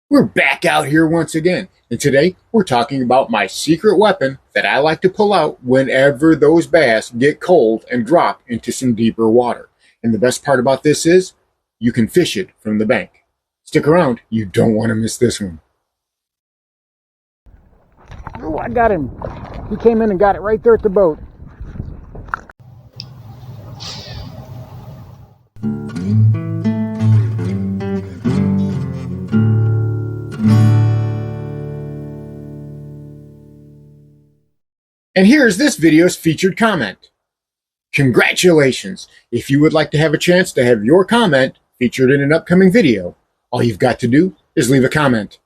We're back out here once again, and today we're talking about my secret weapon that I like to pull out whenever those bass get cold and drop into some deeper water. And the best part about this is you can fish it from the bank. Stick around, you don't want to miss this one. Oh, I got him. He came in and got it right there at the boat. And here's this video's featured comment. Congratulations! If you would like to have a chance to have your comment featured in an upcoming video, all you've got to do is leave a comment.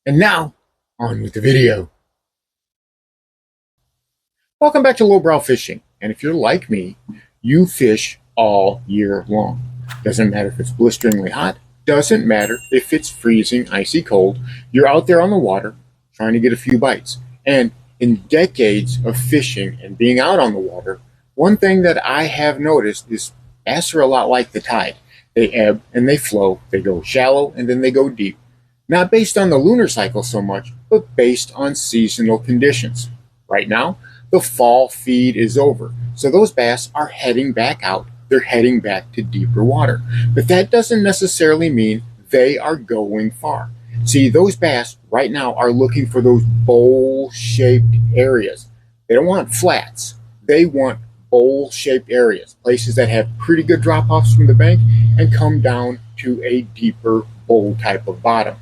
And now, on with the video. Welcome back to Lowbrow Fishing. And if you're like me, you fish all year long. Doesn't matter if it's blisteringly hot, doesn't matter if it's freezing, icy cold. You're out there on the water trying to get a few bites. And in decades of fishing and being out on the water, one thing that I have noticed is bass are a lot like the tide. They ebb and they flow, they go shallow and then they go deep. Not based on the lunar cycle so much, but based on seasonal conditions. Right now, the fall feed is over, so those bass are heading back out. They're heading back to deeper water. But that doesn't necessarily mean they are going far. See, those bass right now are looking for those bowl-shaped areas. They don't want flats. They want bowl-shaped areas, places that have pretty good drop-offs from the bank and come down to a deeper bowl type of bottom.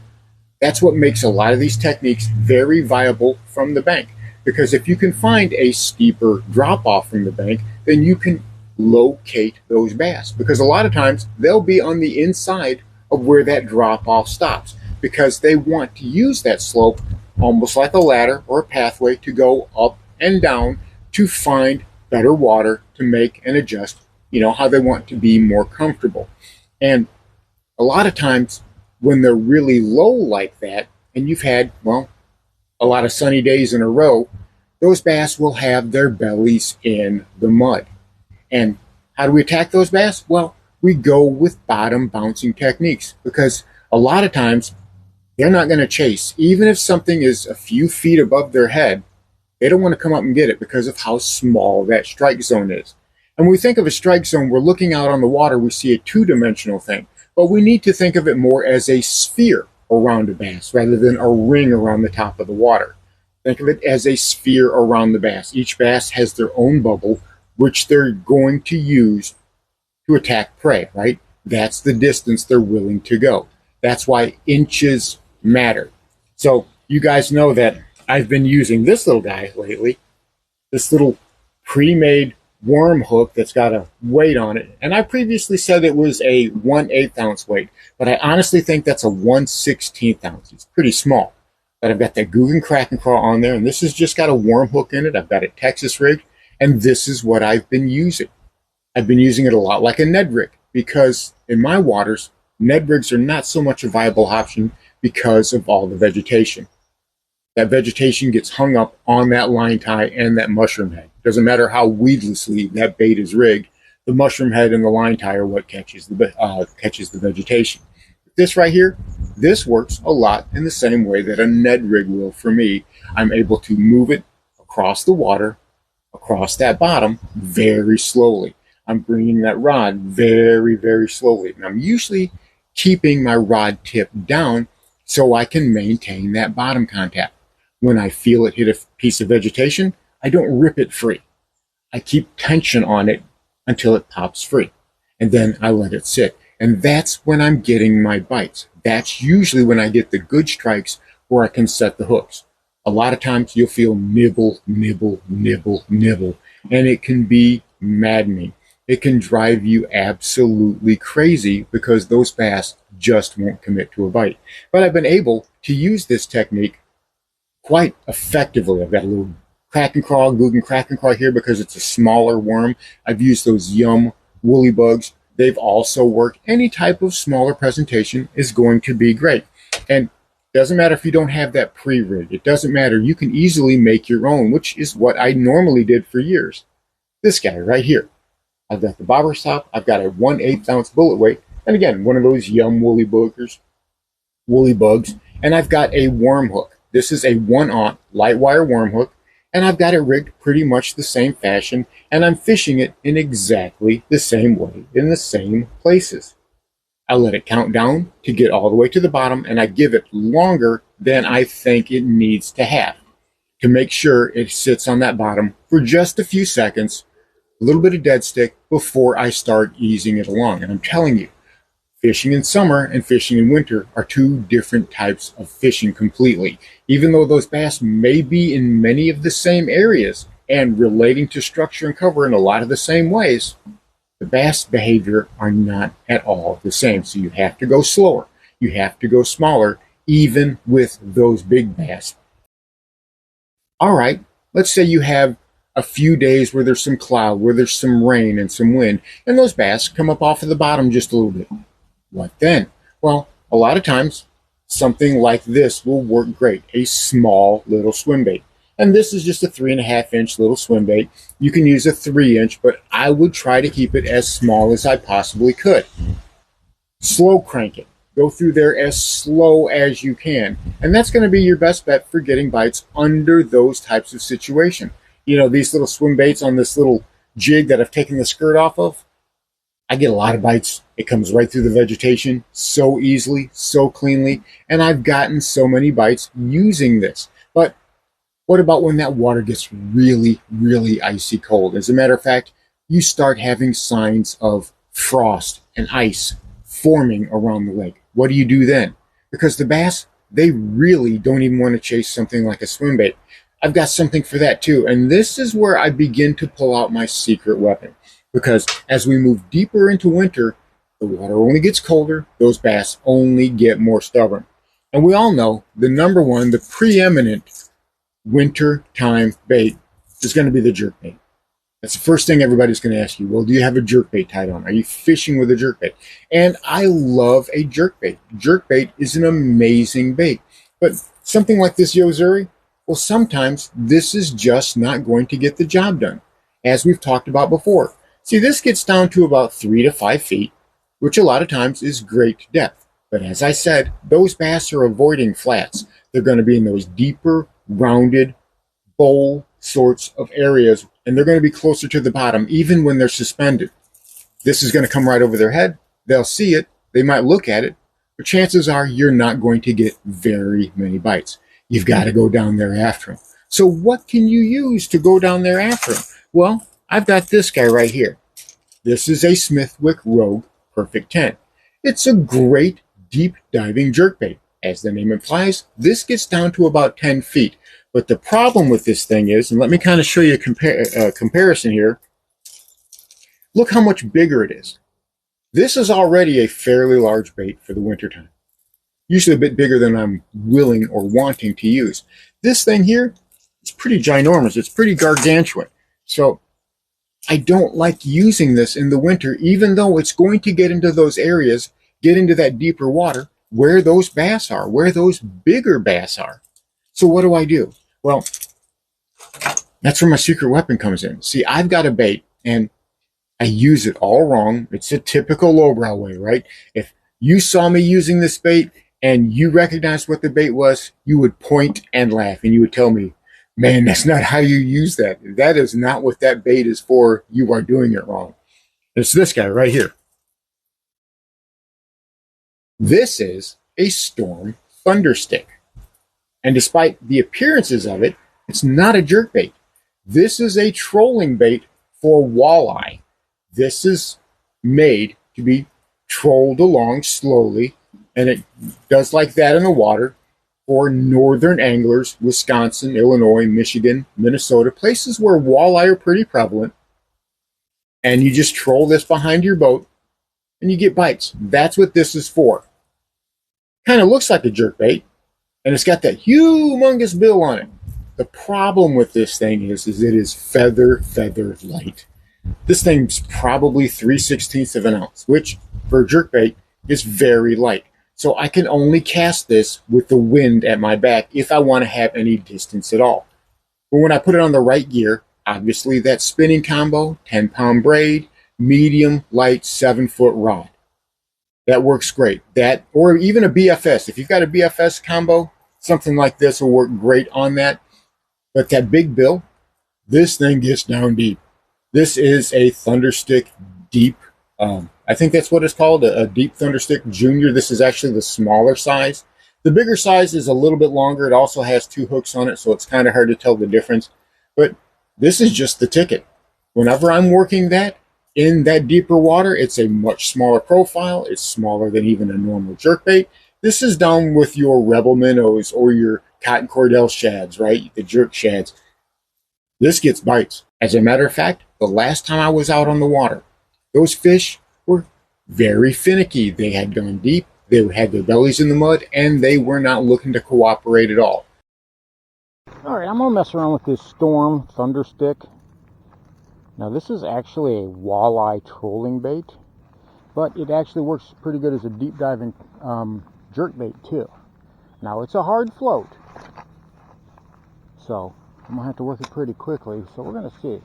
That's what makes a lot of these techniques very viable from the bank. Because if you can find a steeper drop-off from the bank, then you can locate those bass. Because a lot of times they'll be on the inside of where that drop-off stops, because they want to use that slope almost like a ladder or a pathway to go up and down to find better water to make and adjust, how they want to be more comfortable. And a lot of times when they're really low like that, and you've had, a lot of sunny days in a row, those bass will have their bellies in the mud. And how do we attack those bass? Well, we go with bottom bouncing techniques, because a lot of times they're not going to chase. Even if something is a few feet above their head, they don't want to come up and get it because of how small that strike zone is. And when we think of a strike zone, we're looking out on the water, we see a two-dimensional thing. But we need to think of it more as a sphere around a bass rather than a ring around the top of the water. Think of it as a sphere around the bass. Each bass has their own bubble, which they're going to use to attack prey, right? That's the distance they're willing to go. That's why inches matter. So you guys know that I've been using this little guy lately, this little pre-made worm hook that's got a weight on it. And I previously said it was a 1/8 ounce weight, but I honestly think that's a 1/16 ounce. It's pretty small. But I've got that Googan Crack and Crawl on there, and this has just got a worm hook in it. I've got it Texas rigged, and this is what I've been using. I've been using it a lot like a Ned rig, because in my waters, Ned rigs are not so much a viable option because of all the vegetation. That vegetation gets hung up on that line tie and that mushroom head. Doesn't matter how weedlessly that bait is rigged, the mushroom head and the line tie are what catches the vegetation. This right here, this works a lot in the same way that a Ned rig will for me. I'm able to move it across the water, across that bottom, very slowly. I'm bringing that rod very, very slowly. And I'm usually keeping my rod tip down so I can maintain that bottom contact. When I feel it hit a piece of vegetation, I don't rip it free. I keep tension on it until it pops free. And then I let it sit. And that's when I'm getting my bites. That's usually when I get the good strikes where I can set the hooks. A lot of times you'll feel nibble, nibble, nibble, nibble. And it can be maddening. It can drive you absolutely crazy because those bass just won't commit to a bite. But I've been able to use this technique quite effectively. I've got a little Crack and Crawl, Googan Crack and Crawl here because it's a smaller worm. I've used those Yum woolly bugs. They've also worked. Any type of smaller presentation is going to be great. And it doesn't matter if you don't have that pre-rig. It doesn't matter. You can easily make your own, which is what I normally did for years. This guy right here. I've got the bobber stop. I've got a 1/8 ounce bullet weight. And again, one of those Yum woolly bugs. and I've got a worm hook. This is a 1/0 light wire worm hook, and I've got it rigged pretty much the same fashion, and I'm fishing it in exactly the same way in the same places. I let it count down to get all the way to the bottom, and I give it longer than I think it needs to have to make sure it sits on that bottom for just a few seconds, a little bit of dead stick before I start easing it along. And I'm telling you, fishing in summer and fishing in winter are two different types of fishing completely. Even though those bass may be in many of the same areas and relating to structure and cover in a lot of the same ways, the bass behavior are not at all the same. So you have to go slower. You have to go smaller, even with those big bass. All right, let's say you have a few days where there's some cloud, where there's some rain and some wind, and those bass come up off of the bottom just a little bit. What then? Well, a lot of times, something like this will work great, a small little swim bait. And this is just a 3.5-inch little swim bait. You can use a 3-inch, but I would try to keep it as small as I possibly could. Slow crank it. Go through there as slow as you can. And that's going to be your best bet for getting bites under those types of situation. You know, these little swim baits on this little jig that I've taken the skirt off of, I get a lot of bites. It comes right through the vegetation so easily, so cleanly, and I've gotten so many bites using this. But what about when that water gets really, really icy cold? As a matter of fact, you start having signs of frost and ice forming around the lake. What do you do then? Because the bass, they really don't even want to chase something like a swim bait. I've got something for that too, and this is where I begin to pull out my secret weapon. Because as we move deeper into winter, the water only gets colder, those bass only get more stubborn. And we all know the number one, the preeminent winter time bait is going to be the jerkbait. That's the first thing everybody's going to ask you. Well, do you have a jerkbait tied on? Are you fishing with a jerkbait? And I love a jerkbait. Jerkbait is an amazing bait. But something like this Yo-Zuri, well, sometimes this is just not going to get the job done, as we've talked about before. See, this gets down to about 3 to 5 feet, which a lot of times is great depth. But as I said, those bass are avoiding flats. They're going to be in those deeper, rounded, bowl sorts of areas, and they're going to be closer to the bottom, even when they're suspended. This is going to come right over their head. They'll see it. They might look at it, but chances are you're not going to get very many bites. You've got to go down there after them. So what can you use to go down there after them? Well, I've got this guy right here. This is a Smithwick Rogue Perfect 10. It's a great deep diving jerkbait. As the name implies, this gets down to about 10 feet. But the problem with this thing is, and let me kind of show you a comparison here. Look how much bigger it is. This is already a fairly large bait for the wintertime. Usually a bit bigger than I'm willing or wanting to use. This thing here, it's pretty ginormous. It's pretty gargantuan. So I don't like using this in the winter, even though it's going to get into those areas, get into that deeper water where those bass are, where those bigger bass are. So what do? Well, that's where my secret weapon comes in. See, I've got a bait and I use it all wrong. It's a typical lowbrow way, right? If you saw me using this bait and you recognized what the bait was, you would point and laugh and you would tell me, man, that's not how you use that. That is not what that bait is for. You are doing it wrong. It's this guy right here. This is a Storm Thunderstick. And despite the appearances of it, it's not a jerkbait. This is a trolling bait for walleye. This is made to be trolled along slowly, and it does like that in the water for northern anglers, Wisconsin, Illinois, Michigan, Minnesota, places where walleye are pretty prevalent. And you just troll this behind your boat and you get bites. That's what this is for. Kind of looks like a jerkbait, and it's got that humongous bill on it. The problem with this thing is it is feather light. This thing's probably 3/16 of an ounce, which for a jerkbait is very light. So I can only cast this with the wind at my back if I want to have any distance at all. But when I put it on the right gear, obviously that spinning combo, 10-pound braid, medium, light, 7-foot rod. That works great. That, or even a BFS. If you've got a BFS combo, something like this will work great on that. But that big bill, this thing gets down deep. This is a Thunderstick deep. I think that's what it's called, a deep Thunderstick Junior. This is actually the smaller size. The bigger size is a little bit longer. It also has 2 hooks on it, so it's kind of hard to tell the difference. But this is just the ticket. Whenever I'm working that in that deeper water, it's a much smaller profile. It's smaller than even a normal jerkbait. This is down with your Rebel minnows or your cotton cordell shads, right? The jerk shads. This gets bites. As a matter of fact, the last time I was out on the water, those fish were very finicky. They had gone deep, they had their bellies in the mud, and they were not looking to cooperate at all. Alright, I'm going to mess around with this Storm Thunderstick. Now this is actually a walleye trolling bait, but it actually works pretty good as a deep diving jerk bait too. Now it's a hard float, so I'm going to have to work it pretty quickly, so we're going to see.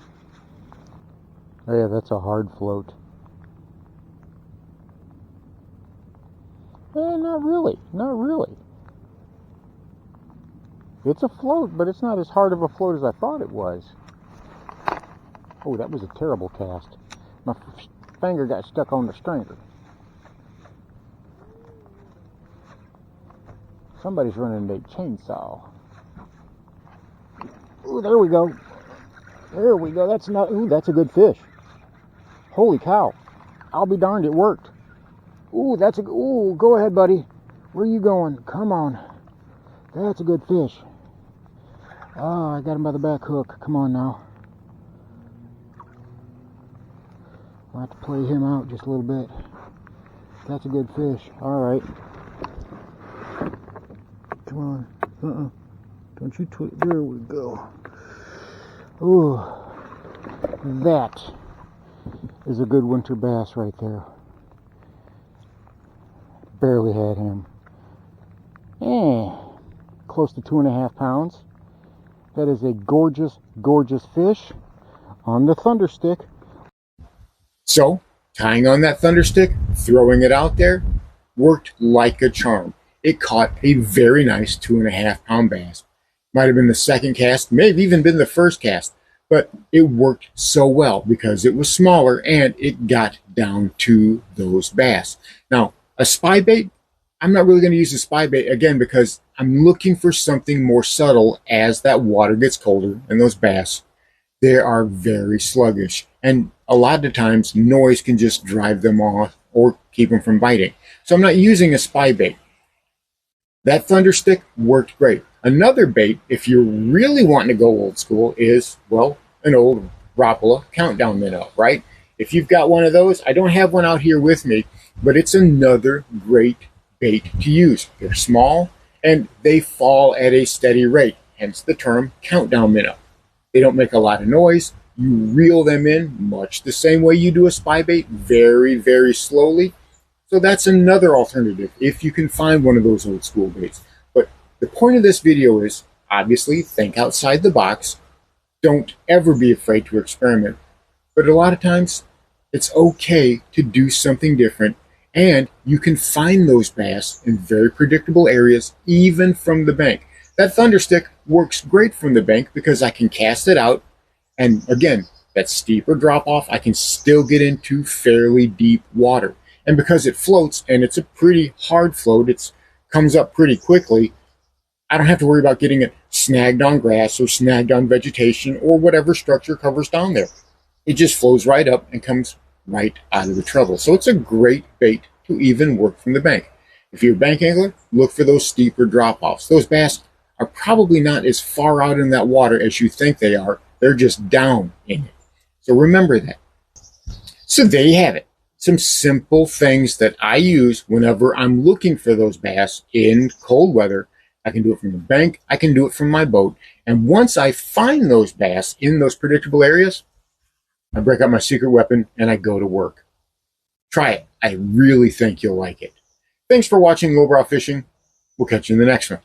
Oh yeah, that's a hard float. Not really, not really. It's a float, but it's not as hard of a float as I thought it was. Oh, that was a terrible cast. My finger got stuck on the stringer. Somebody's running a chainsaw. Ooh, there we go. There we go. That's not. Ooh, that's a good fish. Holy cow! I'll be darned, it worked. Ooh, that's a. Ooh, go ahead, buddy. Where are you going? Come on. That's a good fish. Oh, I got him by the back hook. Come on now. I'll have to play him out just a little bit. That's a good fish. All right. Come on. Don't you twist. There we go. Ooh, that is a good winter bass right there. Barely had him. Close to 2.5 pounds. That is a gorgeous, gorgeous fish on the Thunderstick. So, tying on that Thunderstick, throwing it out there, worked like a charm. It caught a very nice 2.5 pound bass. Might have been the second cast, may have even been the first cast, but it worked so well because it was smaller and it got down to those bass. Now, a spy bait, I'm not really going to use a spy bait again because I'm looking for something more subtle as that water gets colder and those bass, they are very sluggish. And a lot of times noise can just drive them off or keep them from biting. So I'm not using a spy bait. That Thunderstick worked great. Another bait, if you're really wanting to go old school, is, well, an old Rapala countdown minnow, right? If you've got one of those, I don't have one out here with me, but it's another great bait to use. They're small and they fall at a steady rate, hence the term countdown minnow. They don't make a lot of noise. You reel them in much the same way you do a spy bait, very, very slowly. So that's another alternative if you can find one of those old school baits. But the point of this video is, obviously, think outside the box. Don't ever be afraid to experiment. But a lot of times, it's okay to do something different. And you can find those bass in very predictable areas, even from the bank. That Thunderstick works great from the bank because I can cast it out. And again, that steeper drop off, I can still get into fairly deep water. And because it floats, and it's a pretty hard float, it comes up pretty quickly, I don't have to worry about getting it snagged on grass or snagged on vegetation or whatever structure covers down there. It just flows right up and comes right out of the treble. So it's a great bait to even work from the bank. If you're a bank angler, look for those steeper drop-offs. Those bass are probably not as far out in that water as you think they are. They're just down in it. So remember that. So there you have it. Some simple things that I use whenever I'm looking for those bass in cold weather. I can do it from the bank. I can do it from my boat. And once I find those bass in those predictable areas, I break out my secret weapon and I go to work. Try it. I really think you'll like it. Thanks for watching Lowbrow Fishing. We'll catch you in the next one.